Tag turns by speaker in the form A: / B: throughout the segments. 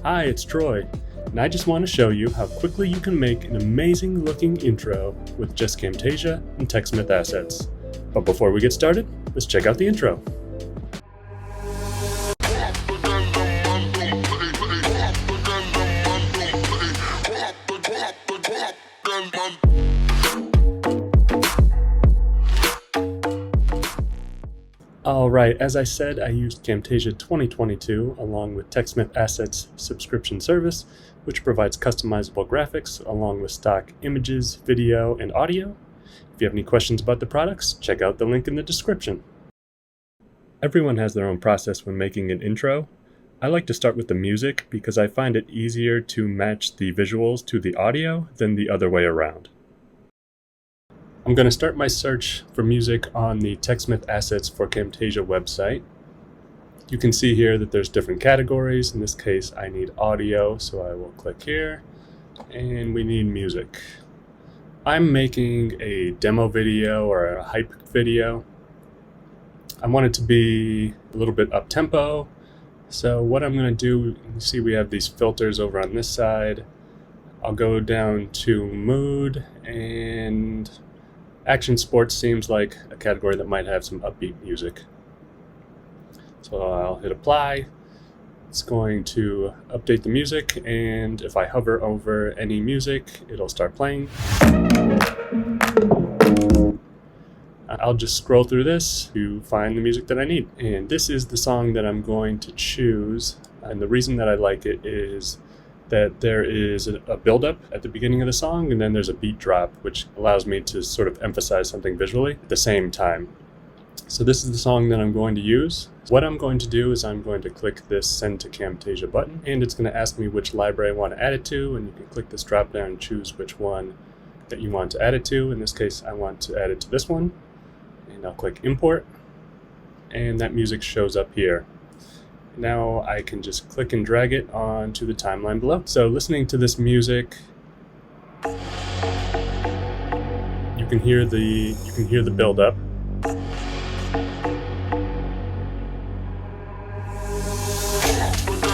A: Hi, it's Troy, and I just want to show you how quickly you can make an amazing looking intro with just Camtasia and TechSmith Assets. But before we get started, let's check out the intro. Alright, as I said, I used Camtasia 2022 along with TechSmith Assets subscription service, which provides customizable graphics along with stock images, video, and audio. If you have any questions about the products, check out the link in the description. Everyone has their own process when making an intro. I like to start with the music because I find it easier to match the visuals to the audio than the other way around. I'm going to start my search for music on the TechSmith Assets for Camtasia website. You can see here that there's different categories. In this case, I need audio, so I will click here, and we need music. I'm making a demo video or a hype video. I want it to be a little bit up-tempo, so what I'm going to do, you see we have these filters over on this side. I'll go down to mood, and action sports seems like a category that might have some upbeat music. So I'll hit apply. It's going to update the music, and if I hover over any music, it'll start playing. I'll just scroll through this to find the music that I need. And this is the song that I'm going to choose. And the reason that I like it is that there is a build-up at the beginning of the song, and then there's a beat drop, which allows me to sort of emphasize something visually at the same time. So this is the song that I'm going to use. What I'm going to do is I'm going to click this Send to Camtasia button, and it's going to ask me which library I want to add it to, and you can click this drop down and choose which one that you want to add it to. In this case, I want to add it to this one, and I'll click Import, and that music shows up here. Now I can just click and drag it onto the timeline below. So listening to this music, you can hear the build up.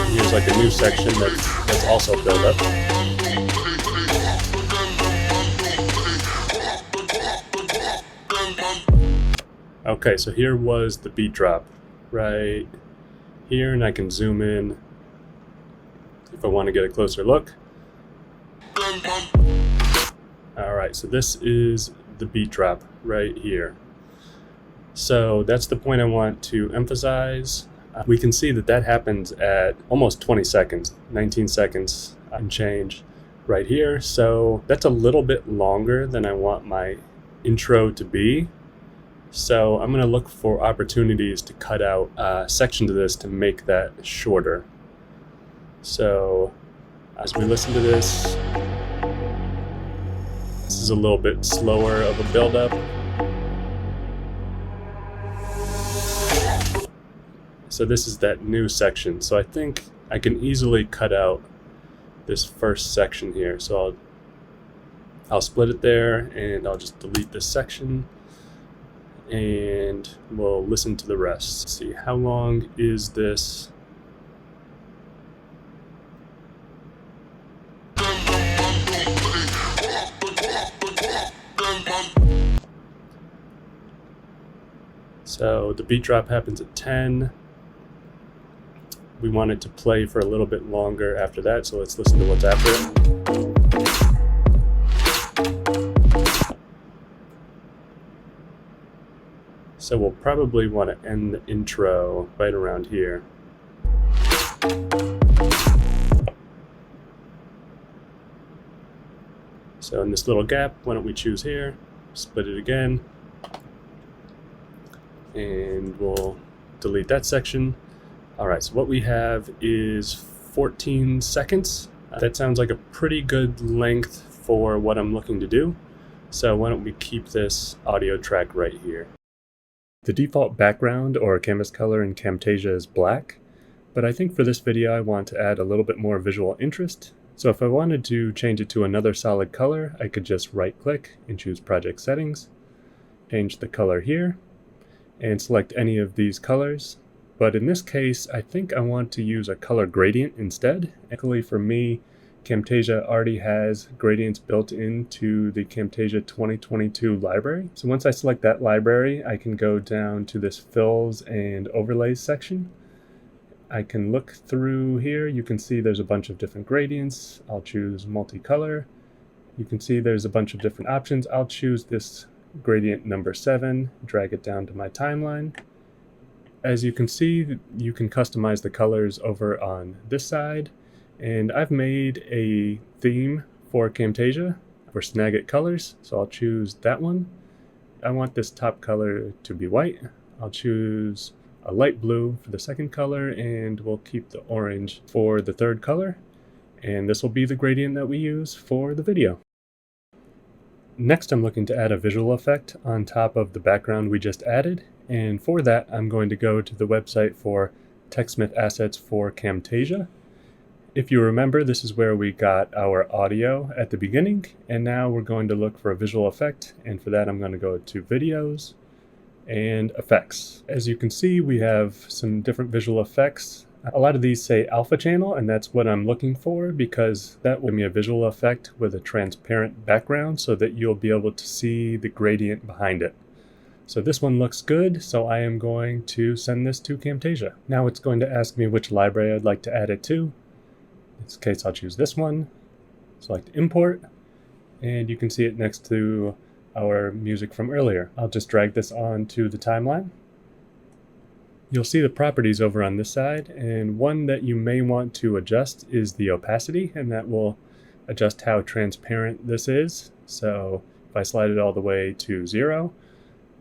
A: Here's like a new section that's also build up. Okay, so here was the beat drop right here, and I can zoom in if I want to get a closer look. Alright, so this is the beat drop right here. So that's the point I want to emphasize. We can see that happens at almost 20 seconds, 19 seconds and change right here. So that's a little bit longer than I want my intro to be. So I'm going to look for opportunities to cut out sections of this to make that shorter. So as we listen to this is a little bit slower of a build-up. So this is that new section. So I think I can easily cut out this first section here. So I'll split it there, and I'll just delete this section, and we'll listen to the rest. Let's see, how long is this? So the beat drop happens at 10. We want it to play for a little bit longer after that, so let's listen to what's after it. So we'll probably want to end the intro right around here. So in this little gap, why don't we choose here, split it again, and we'll delete that section. Alright, so what we have is 14 seconds. That sounds like a pretty good length for what I'm looking to do. So why don't we keep this audio track right here. The default background or canvas color in Camtasia is black, but I think for this video I want to add a little bit more visual interest. So if I wanted to change it to another solid color, I could just right click and choose Project Settings, change the color here, and select any of these colors. But in this case, I think I want to use a color gradient instead. Luckily for me, Camtasia already has gradients built into the Camtasia 2022 library. So once I select that library, I can go down to this fills and overlays section. I can look through here. You can see there's a bunch of different gradients. I'll choose multicolor. You can see there's a bunch of different options. I'll choose this gradient number 7, drag it down to my timeline. As you can see, you can customize the colors over on this side. And I've made a theme for Camtasia for Snagit colors, so I'll choose that one. I want this top color to be white. I'll choose a light blue for the second color, and we'll keep the orange for the third color. And this will be the gradient that we use for the video. Next, I'm looking to add a visual effect on top of the background we just added. And for that, I'm going to go to the website for TechSmith Assets for Camtasia. If you remember, this is where we got our audio at the beginning, and now we're going to look for a visual effect, and for that I'm going to go to Videos and Effects. As you can see, we have some different visual effects. A lot of these say alpha channel, and that's what I'm looking for because that will give me a visual effect with a transparent background so that you'll be able to see the gradient behind it. So this one looks good, so I am going to send this to Camtasia. Now it's going to ask me which library I'd like to add it to. In this case, I'll choose this one, select import, and you can see it next to our music from earlier. I'll just drag this onto the timeline. You'll see the properties over on this side, and one that you may want to adjust is the opacity, and that will adjust how transparent this is. So if I slide it all the way to 0,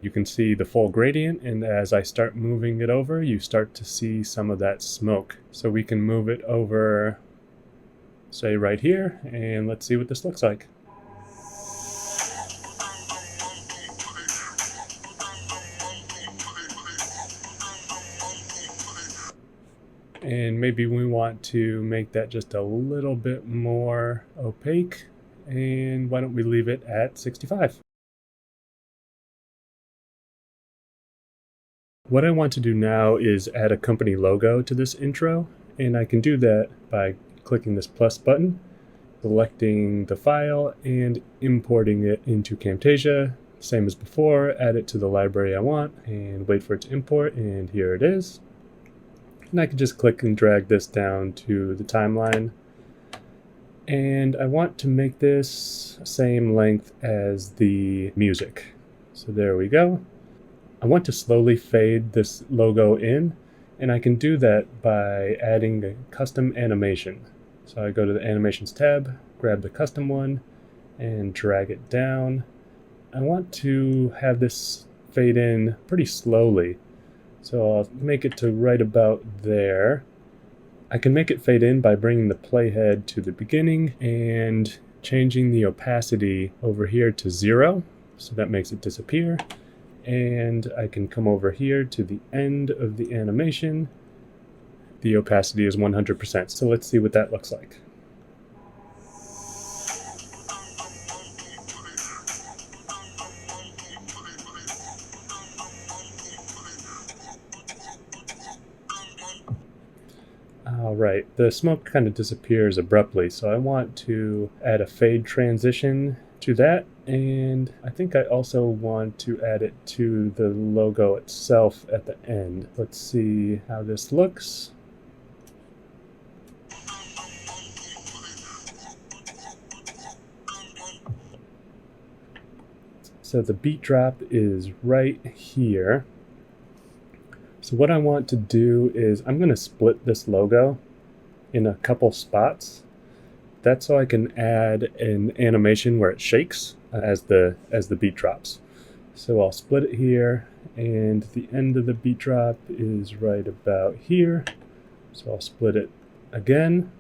A: you can see the full gradient, and as I start moving it over, you start to see some of that smoke. So we can move it over, say right here, and let's see what this looks like. And maybe we want to make that just a little bit more opaque, and why don't we leave it at 65? What I want to do now is add a company logo to this intro, and I can do that by clicking this plus button, selecting the file, and importing it into Camtasia. Same as before, add it to the library I want, and wait for it to import, and here it is. And I can just click and drag this down to the timeline. And I want to make this same length as the music. So there we go. I want to slowly fade this logo in, and I can do that by adding a custom animation. So I go to the Animations tab, grab the custom one, and drag it down. I want to have this fade in pretty slowly. So I'll make it to right about there. I can make it fade in by bringing the playhead to the beginning and changing the opacity over here to 0. So that makes it disappear. And I can come over here to the end of the animation. The opacity is 100%. So let's see what that looks like. Alright, the smoke kind of disappears abruptly, so I want to add a fade transition to that, and I think I also want to add it to the logo itself at the end. Let's see how this looks. So the beat drop is right here. So what I want to do is I'm going to split this logo in a couple spots. That's so I can add an animation where it shakes as the beat drops. So I'll split it here, and the end of the beat drop is right about here. So I'll split it again,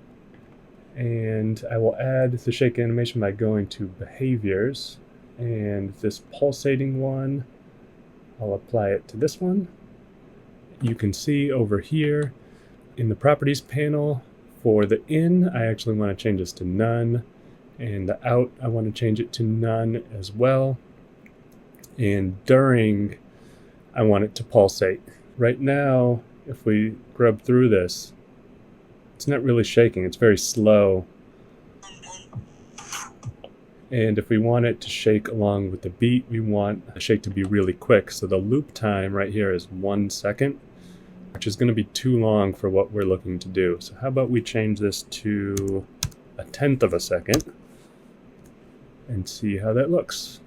A: and I will add the shake animation by going to behaviors, and this pulsating one, I'll apply it to this one. You can see over here in the properties panel for the in, I actually want to change this to none, and the out, I want to change it to none as well. And during, I want it to pulsate. Right now, if we grub through this, it's not really shaking, it's very slow. And if we want it to shake along with the beat, we want the shake to be really quick. So the loop time right here is 1 second, which is going to be too long for what we're looking to do. So how about we change this to 1/10 of a second and see how that looks.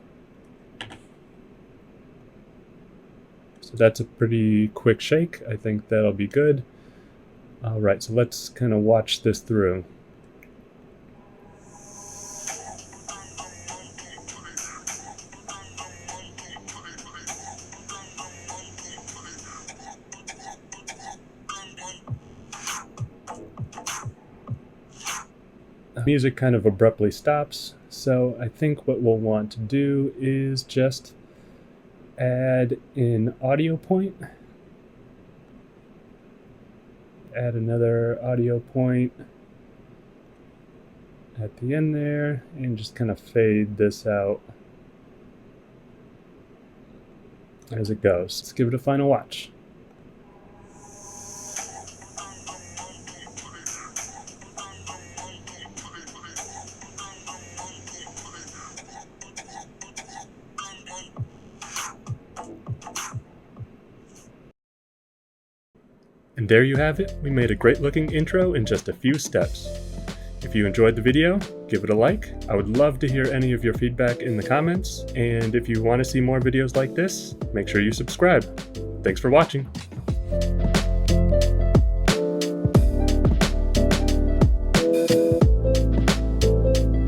A: So that's a pretty quick shake. I think that'll be good. All right, so let's kind of watch this through. The music kind of abruptly stops, so I think what we'll want to do is just add an audio point. Add another audio point at the end there, and just kind of fade this out as it goes. Let's give it a final watch. And there you have it. We made a great looking intro in just a few steps. If you enjoyed the video, give it a like. I would love to hear any of your feedback in the comments. And if you want to see more videos like this, make sure you subscribe. Thanks for watching.